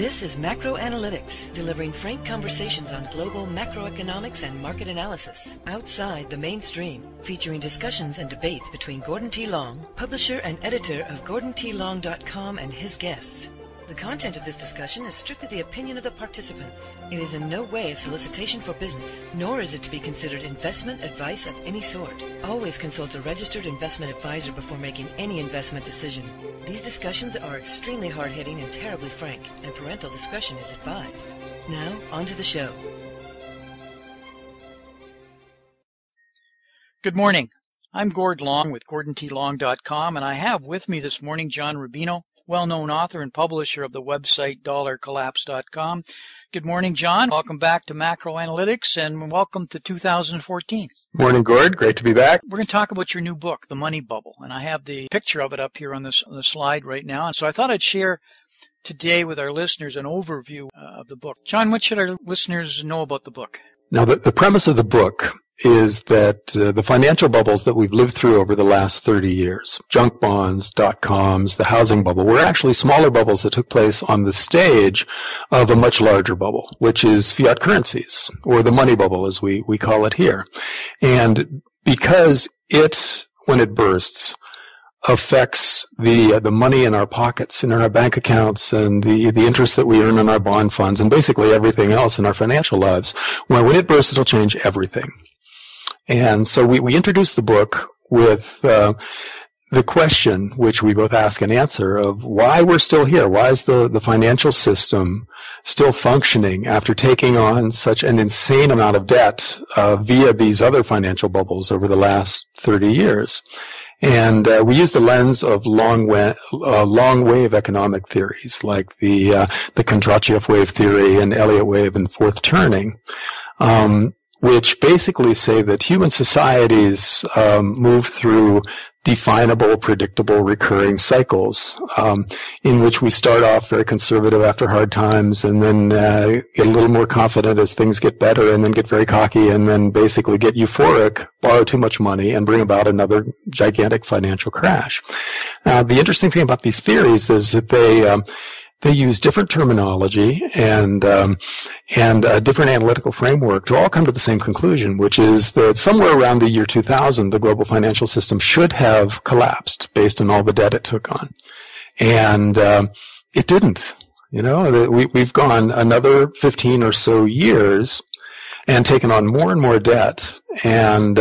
This is Macro Analytics, delivering frank conversations on global macroeconomics and market analysis, outside the mainstream, featuring discussions and debates between Gordon T. Long, publisher and editor of GordonTLong.com, and his guests. The content of this discussion is strictly the opinion of the participants. It is in no way a solicitation for business, nor is it to be considered investment advice of any sort. Always consult a registered investment advisor before making any investment decision. These discussions are extremely hard-hitting and terribly frank, and parental discretion is advised. Now, on to the show. Good morning. I'm Gord Long with GordonTLong.com, and I have with me this morning John Rubino, well-known author and publisher of the website DollarCollapse.com. Good morning, John. Welcome back to Macro Analytics, and welcome to 2014. Morning, Gord. Great to be back. We're going to talk about your new book, The Money Bubble, and I have the picture of it up here on the slide right now. And so I thought I'd share today with our listeners an overview of the book. John, what should our listeners know about the book? Now, the premise of the book is that the financial bubbles that we've lived through over the last 30 years, junk bonds, dot-coms, the housing bubble, were actually smaller bubbles that took place on the stage of a much larger bubble, which is fiat currencies, or the money bubble as we call it here. And because it, when it bursts, affects the money in our pockets and in our bank accounts and the interest that we earn on our bond funds and basically everything else in our financial lives, when it bursts, it'll change everything. And so we introduced the book with the question, which we both ask and answer, of why we're still here. Why is the financial system still functioning after taking on such an insane amount of debt via these other financial bubbles over the last 30 years? And we use the lens of long wave economic theories like the Kondratiev wave theory and Elliott wave and fourth turning, which basically say that human societies move through definable, predictable, recurring cycles in which we start off very conservative after hard times and then get a little more confident as things get better and then get very cocky and then basically get euphoric, borrow too much money, and bring about another gigantic financial crash. The interesting thing about these theories is that they use different terminology and a different analytical framework to all come to the same conclusion, which is that somewhere around the year 2000, the global financial system should have collapsed based on all the debt it took on. And it didn't. You know, we've gone another 15 or so years and taken on more and more debt and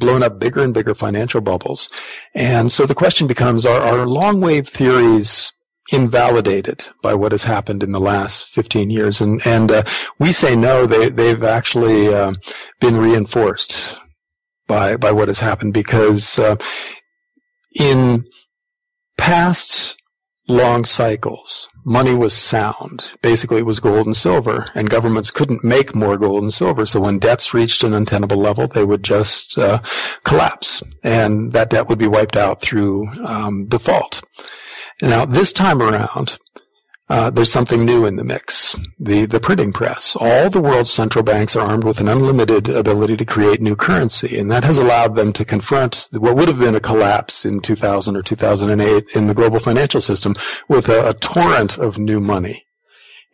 blown up bigger and bigger financial bubbles. And so the question becomes, are long wave theories invalidated by what has happened in the last 15 years? And we say no, they've actually been reinforced by what has happened, because in past long cycles, money was sound. Basically, it was gold and silver, and governments couldn't make more gold and silver. So when debts reached an untenable level, they would just collapse, and that debt would be wiped out through default. Now, this time around, there's something new in the mix, the printing press. All the world's central banks are armed with an unlimited ability to create new currency, and that has allowed them to confront what would have been a collapse in 2000 or 2008 in the global financial system with a torrent of new money.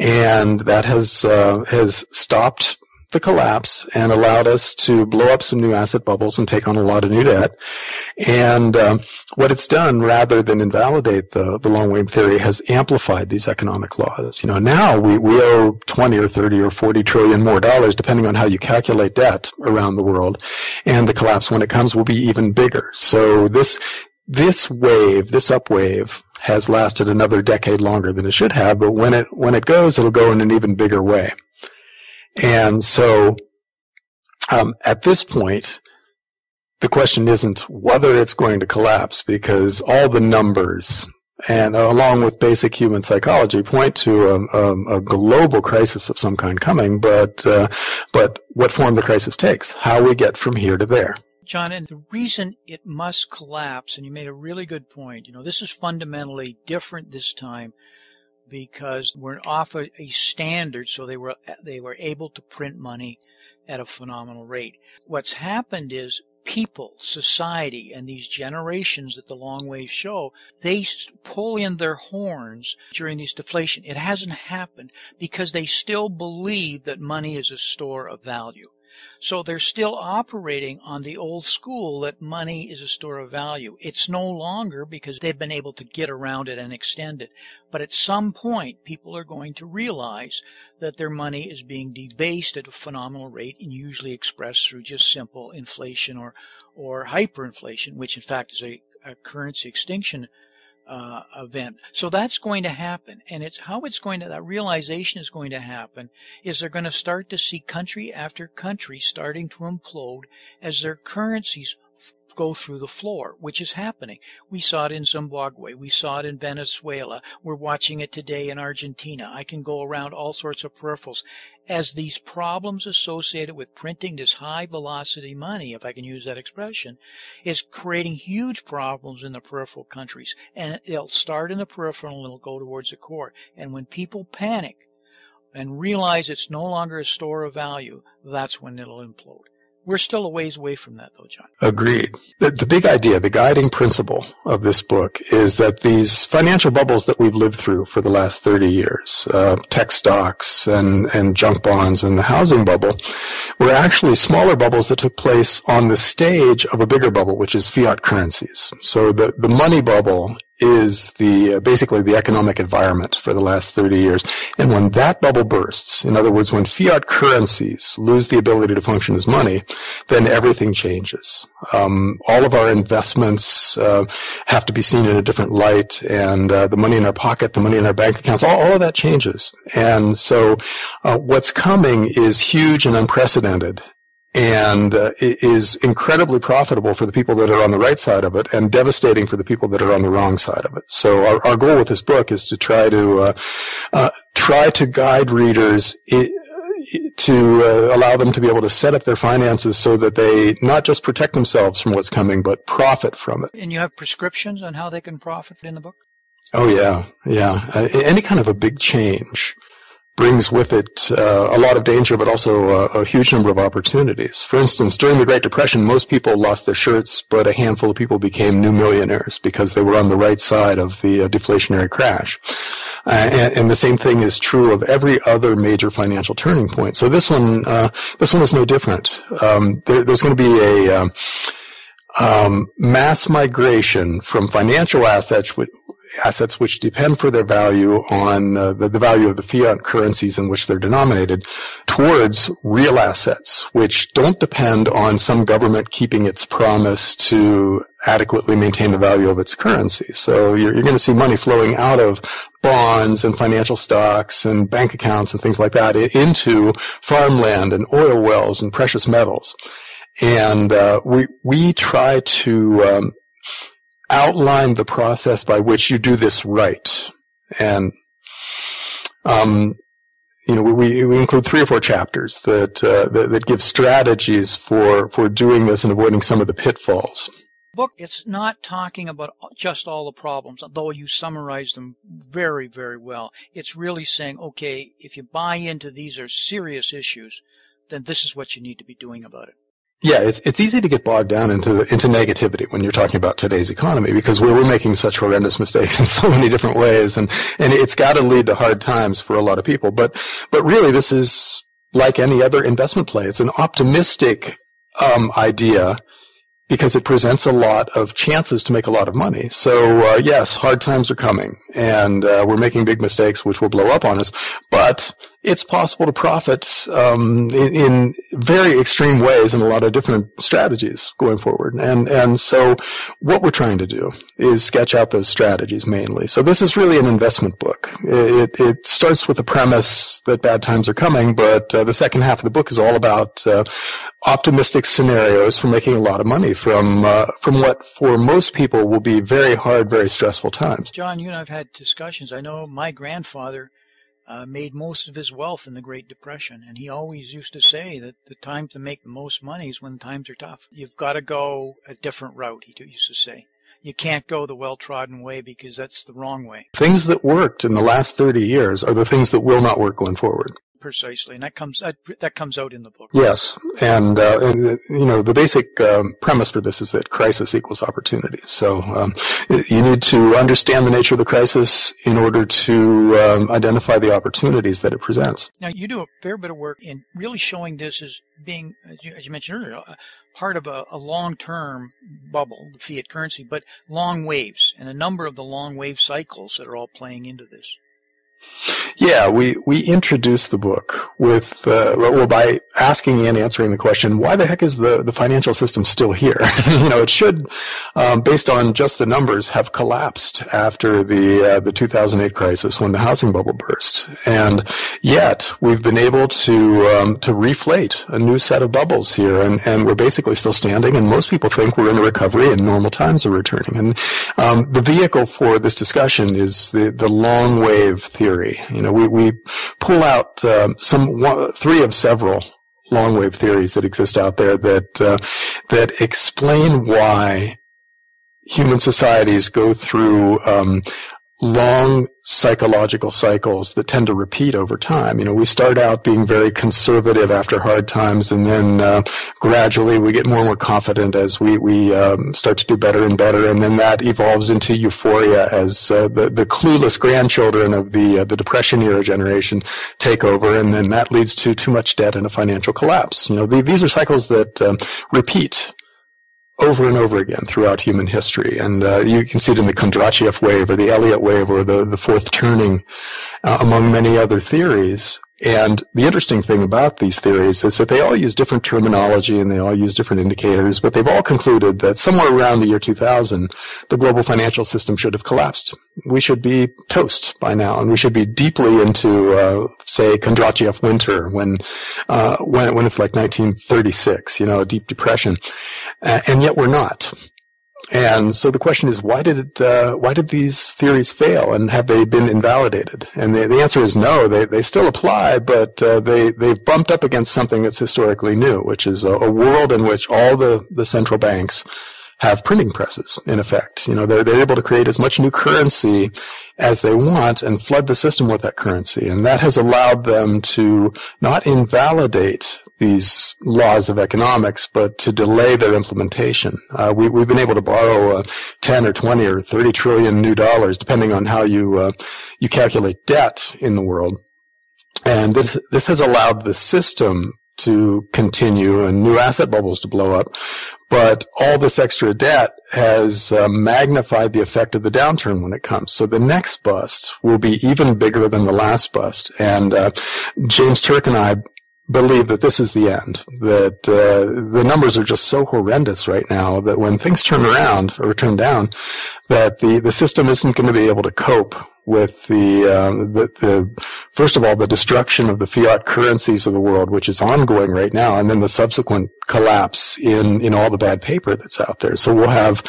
And that has stopped the collapse and allowed us to blow up some new asset bubbles and take on a lot of new debt. And what it's done, rather than invalidate the long wave theory, has amplified these economic laws. You know, now we owe 20 or 30 or 40 trillion more dollars, depending on how you calculate debt around the world. And the collapse, when it comes, will be even bigger. So this wave, this upwave, has lasted another decade longer than it should have. But when it goes, it'll go in an even bigger way. And so, at this point, the question isn't whether it's going to collapse, because all the numbers, and along with basic human psychology, point to a global crisis of some kind coming. But what form the crisis takes, how we get from here to there. John, and the reason it must collapse, and you made a really good point, you know, this is fundamentally different this time, because we're off a standard, so they were able to print money at a phenomenal rate. What's happened is people, society, and these generations that the long waves show, they pull in their horns during these deflation. It hasn't happened because they still believe that money is a store of value. So they're still operating on the old school that money is a store of value. It's no longer because they've been able to get around it and extend it. But at some point, people are going to realize that their money is being debased at a phenomenal rate and usually expressed through just simple inflation or hyperinflation, which in fact is a currency extinction event. So that's going to happen. And that realization is going to happen is they're going to start to see country after country starting to implode as their currencies go through the floor, which is happening. We saw it in Zimbabwe. We saw it in Venezuela. We're watching it today in Argentina. I can go around all sorts of peripherals. As these problems associated with printing this high velocity money, if I can use that expression, is creating huge problems in the peripheral countries. And it'll start in the peripheral and it'll go towards the core. And when people panic and realize it's no longer a store of value, that's when it'll implode. We're still a ways away from that, though, John. Agreed. The big idea, the guiding principle of this book is that these financial bubbles that we've lived through for the last 30 years, tech stocks and junk bonds and the housing bubble, were actually smaller bubbles that took place on the stage of a bigger bubble, which is fiat currencies. So the money bubble is basically the economic environment for the last 30 years. And when that bubble bursts, in other words, when fiat currencies lose the ability to function as money, then everything changes. All of our investments have to be seen in a different light, and the money in our pocket, the money in our bank accounts, all of that changes. And so what's coming is huge and unprecedented, and is incredibly profitable for the people that are on the right side of it and devastating for the people that are on the wrong side of it. So our goal with this book is to try to guide readers to allow them to be able to set up their finances so that they not just protect themselves from what's coming, but profit from it. And you have prescriptions on how they can profit in the book? Oh, yeah. Any kind of a big change brings with it a lot of danger, but also a huge number of opportunities. For instance, during the Great Depression, most people lost their shirts, but a handful of people became new millionaires because they were on the right side of the deflationary crash. And the same thing is true of every other major financial turning point. So this one is no different. There's going to be a mass migration from financial assets which depend for their value on the value of the fiat currencies in which they're denominated, towards real assets which don't depend on some government keeping its promise to adequately maintain the value of its currency. So you're going to see money flowing out of bonds and financial stocks and bank accounts and things like that into farmland and oil wells and precious metals. And we try to outline the process by which you do this right. And we include 3 or 4 chapters that give strategies for doing this and avoiding some of the pitfalls. Book, it's not talking about just all the problems, although you summarize them very, very well. It's really saying, okay, if you buy into these are serious issues, then this is what you need to be doing about it. Yeah, it's easy to get bogged down into negativity when you're talking about today's economy, because we're making such horrendous mistakes in so many different ways, and it's got to lead to hard times for a lot of people. But really, this is like any other investment play. It's an optimistic idea, because it presents a lot of chances to make a lot of money. So yes, hard times are coming, and we're making big mistakes which will blow up on us, but it's possible to profit in very extreme ways in a lot of different strategies going forward. And so what we're trying to do is sketch out those strategies mainly. So this is really an investment book. It starts with the premise that bad times are coming, but the second half of the book is all about optimistic scenarios for making a lot of money from what for most people will be very hard, very stressful times. John, you and I have had discussions. I know my grandfather made most of his wealth in the Great Depression, and he always used to say that the time to make the most money is when times are tough. You've got to go a different route, he used to say. You can't go the well-trodden way because that's the wrong way. Things that worked in the last 30 years are the things that will not work going forward. Precisely, and that comes out in the book. Yes, and the basic premise for this is that crisis equals opportunity. So you need to understand the nature of the crisis in order to identify the opportunities that it presents. Now, you do a fair bit of work in really showing this as being, as you mentioned earlier, part of a long-term bubble, the fiat currency, but long waves, and a number of the long wave cycles that are all playing into this. Yeah, we introduced the book with by asking and answering the question, why the heck is the financial system still here? It should, based on just the numbers, have collapsed after the 2008 crisis when the housing bubble burst. And yet we've been able to reflate a new set of bubbles here, and we're basically still standing, and most people think we're in a recovery and normal times are returning. And the vehicle for this discussion is the long wave theory. We pull out three of several long wave theories that exist out there that explain why human societies go through long psychological cycles that tend to repeat over time. We start out being very conservative after hard times, and then gradually we get more and more confident as we start to do better and better, and then that evolves into euphoria as the clueless grandchildren of the Depression era generation take over, and then that leads to too much debt and a financial collapse. These are cycles that repeat over and over again throughout human history. And you can see it in the Kondratiev wave or the Elliott wave or the fourth turning, among many other theories. And the interesting thing about these theories is that they all use different terminology and they all use different indicators, but they've all concluded that somewhere around the year 2000, the global financial system should have collapsed. We should be toast by now, and we should be deeply into, say, Kondratiev winter when it's like 1936, a deep depression. And yet we're not. And so the question is, why did these theories fail, and have they been invalidated? And the answer is no, they still apply, but they've bumped up against something that's historically new, which is a world in which all the central banks have printing presses, in effect. They're able to create as much new currency as they want and flood the system with that currency. And that has allowed them to not invalidate these laws of economics, but to delay their implementation. We've been able to borrow 10 or 20 or 30 trillion new dollars, depending on how you calculate debt in the world. And this has allowed the system to continue and new asset bubbles to blow up. But all this extra debt has magnified the effect of the downturn when it comes. So the next bust will be even bigger than the last bust. And James Turk and I believe that this is the end, that the numbers are just so horrendous right now that when things turn around or turn down, that the system isn't going to be able to cope with the first of all, the destruction of the fiat currencies of the world, which is ongoing right now, and then the subsequent collapse in all the bad paper that's out there. So we'll have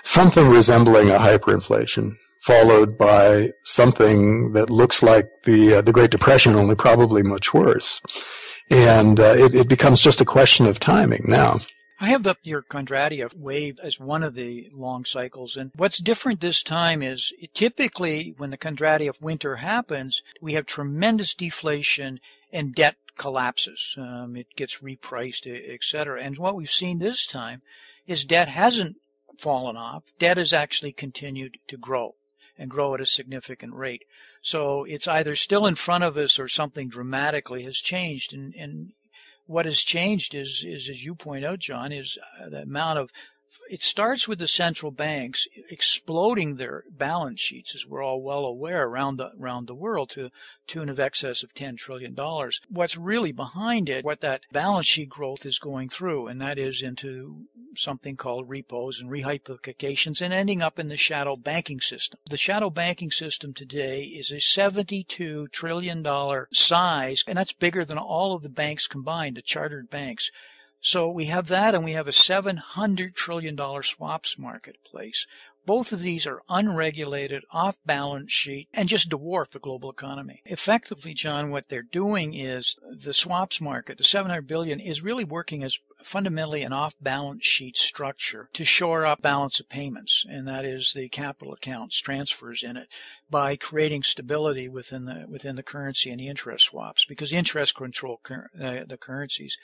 something resembling a hyperinflation, followed by something that looks like the Great Depression, only probably much worse. And it becomes just a question of timing now. I have your Kondratiev wave as one of the long cycles. And what's different this time is typically when the Kondratiev winter happens, we have tremendous deflation and debt collapses. It gets repriced, et cetera. And what we've seen this time is debt hasn't fallen off. Debt has actually continued to grow and grow at a significant rate. So it's either still in front of us or something dramatically has changed. And what has changed is, as you point out, John, is the amount of, it starts with the central banks exploding their balance sheets, as we're all well aware, around the world to tune of excess of $10 trillion. What's really behind it, what that balance sheet growth is going through, and that is into something called repos and rehypothecations and ending up in the shadow banking system. The shadow banking system today is a $72 trillion size, and that's bigger than all of the banks combined, the chartered banks. So we have that, and we have a $700 trillion swaps marketplace. Both of these are unregulated, off-balance sheet, and just dwarf the global economy. Effectively, John, what they're doing is the swaps market, the $700 billion, is really working as fundamentally an off-balance sheet structure to shore up balance of payments, and that is the capital accounts, transfers in it, by creating stability within the currency and the interest swaps, because interest control the currencies.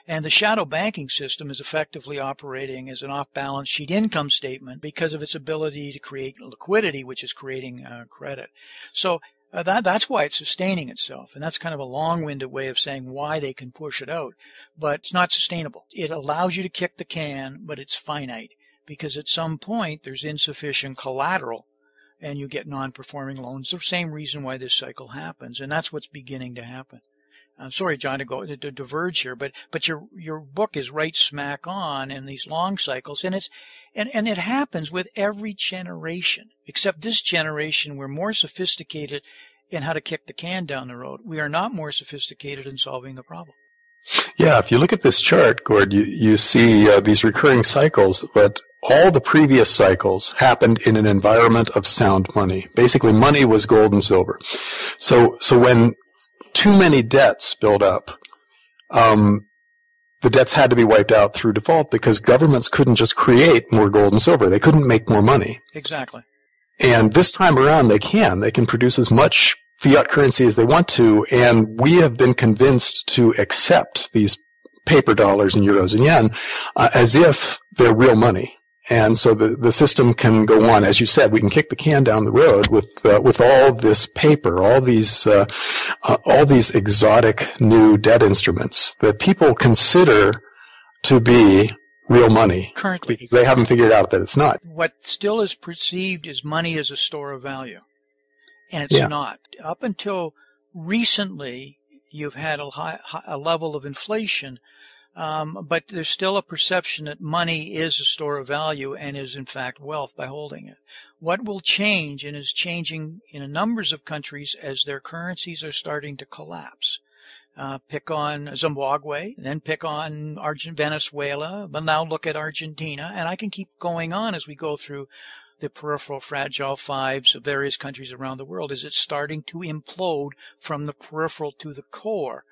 And the shadow banking system is effectively operating as an off-balance sheet income statement because of its ability to create liquidity, which is creating credit. So that's why it's sustaining itself. And that's kind of a long-winded way of saying why they can push it out. But it's not sustainable. It allows you to kick the can, but it's finite, because at some point there's insufficient collateral and you get non-performing loans. The same reason why this cycle happens. And that's what's beginning to happen. I'm sorry, John, to diverge here, but your book is right smack on in these long cycles, and it happens with every generation, except this generation we're more sophisticated in how to kick the can down the road. We are not more sophisticated in solving the problem. Yeah, if you look at this chart, Gord, you see these recurring cycles, but all the previous cycles happened in an environment of sound money. Basically, money was gold and silver. So when too many debts build up, the debts had to be wiped out through default because governments couldn't just create more gold and silver. They couldn't make more money. Exactly. And this time around, they can. They can produce as much fiat currency as they want to, and we have been convinced to accept these paper dollars and euros and yen as if they're real money. And so the system can go on. As you said, we can kick the can down the road with all this paper, all these exotic new debt instruments that people consider to be real money currently, because they haven't figured out that it's not. What still is perceived as money as a store of value, and it's not. Up until recently, you've had a level of inflation. But there's still a perception that money is a store of value and is in fact wealth by holding it. What will change, and is changing in numbers of countries as their currencies are starting to collapse. Pick on Zimbabwe, then pick on Venezuela, but now look at Argentina, and I can keep going on as we go through the peripheral fragile fives of various countries around the world. Is it starting to implode from the peripheral to the core?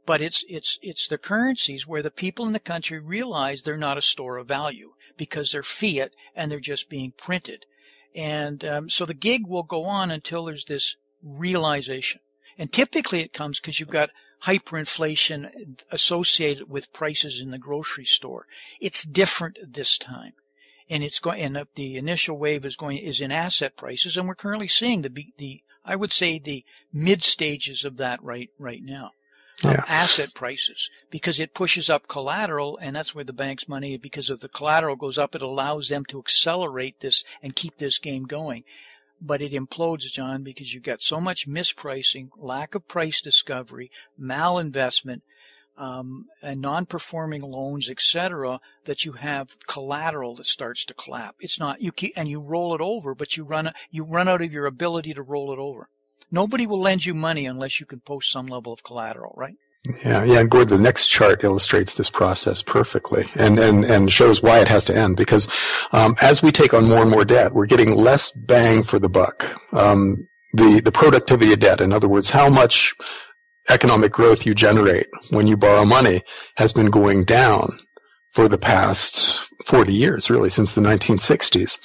But it's the currencies where the people in the country realize they're not a store of value because they're fiat and they're just being printed. And so the gig will go on until there's this realization. And typically it comes because you've got hyperinflation associated with prices in the grocery store. It's different this time. And the initial wave is in asset prices, and we're currently seeing I would say the mid stages of that right now. Asset prices, because it pushes up collateral, and that's where the bank's money, because if the collateral goes up, it allows them to accelerate this and keep this game going. But it implodes, John, because you've got so much mispricing, lack of price discovery, malinvestment, and non-performing loans, etc., that you have collateral that starts to collapse. It's not and you roll it over, but you run out of your ability to roll it over. Nobody will lend you money unless you can post some level of collateral, right? Yeah. And Gord, the next chart illustrates this process perfectly and shows why it has to end. Because as we take on more and more debt, we're getting less bang for the buck. The productivity of debt, in other words, how much economic growth you generate when you borrow money, has been going down for the past 40 years, really, since the 1960s.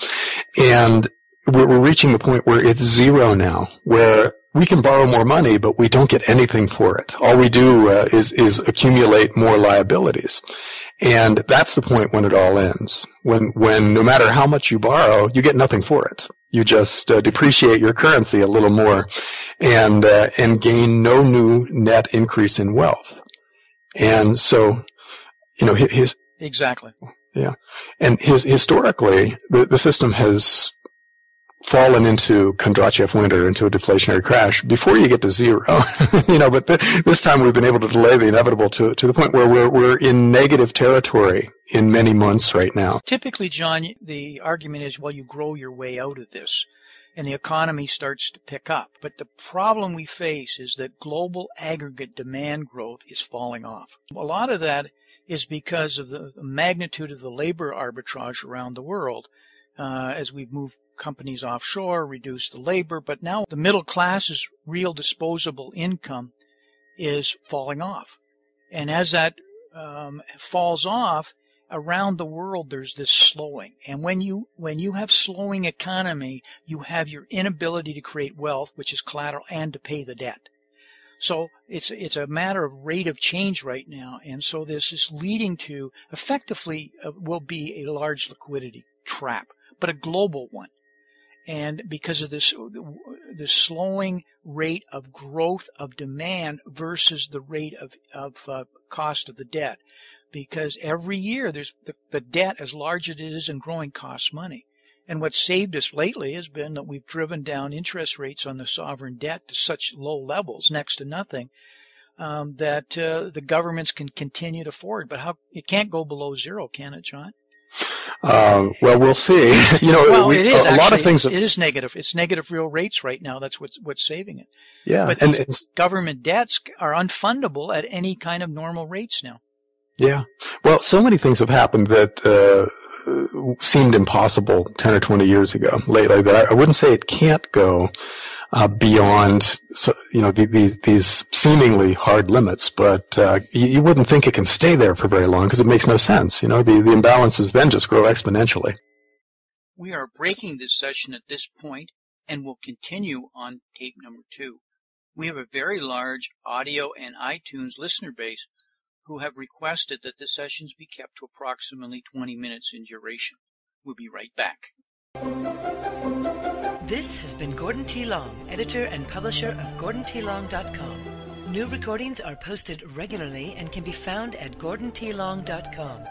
And we're reaching the point where it's zero now, where we can borrow more money, but we don't get anything for it. All we do is accumulate more liabilities. And that's the point when it all ends. When no matter how much you borrow, you get nothing for it. You just depreciate your currency a little more and gain no new net increase in wealth. And so, exactly. Yeah. And historically, the system has fallen into Kondratyov winter, into a deflationary crash before you get to zero. But this time we've been able to delay the inevitable to the point where we're in negative territory in many months right now. Typically, John, the argument is, well, you grow your way out of this and the economy starts to pick up. But the problem we face is that global aggregate demand growth is falling off. A lot of that is because of the magnitude of the labor arbitrage around the world as we've moved companies offshore, reduce the labor, but now the middle class's real disposable income is falling off. And as that falls off, around the world there's this slowing. And when you have slowing economy, you have your inability to create wealth, which is collateral, and to pay the debt. So it's a matter of rate of change right now. And so this is leading to, effectively, will be a large liquidity trap, but a global one. And because of this, the slowing rate of growth of demand versus the rate of cost of the debt. Because every year there's the debt, as large as it is and growing, costs money. And what's saved us lately has been that we've driven down interest rates on the sovereign debt to such low levels, next to nothing, that the governments can continue to afford. But it can't go below zero, can it, John? Well, we'll see. It is a lot of things. It is negative. It's negative real rates right now. That's what's saving it. Yeah, but government debts are unfundable at any kind of normal rates now. Yeah. Well, so many things have happened that seemed impossible 10 or 20 years ago lately that I wouldn't say it can't go beyond, these seemingly hard limits, but you wouldn't think it can stay there for very long because it makes no sense. The imbalances then just grow exponentially. We are breaking this session at this point and will continue on tape number 2. We have a very large audio and iTunes listener base who have requested that the sessions be kept to approximately 20 minutes in duration. We'll be right back. This has been Gordon T. Long, editor and publisher of GordonTLong.com. New recordings are posted regularly and can be found at GordonTLong.com.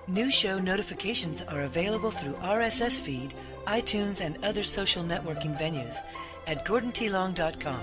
New show notifications are available through RSS feed, iTunes, and other social networking venues at GordonTLong.com.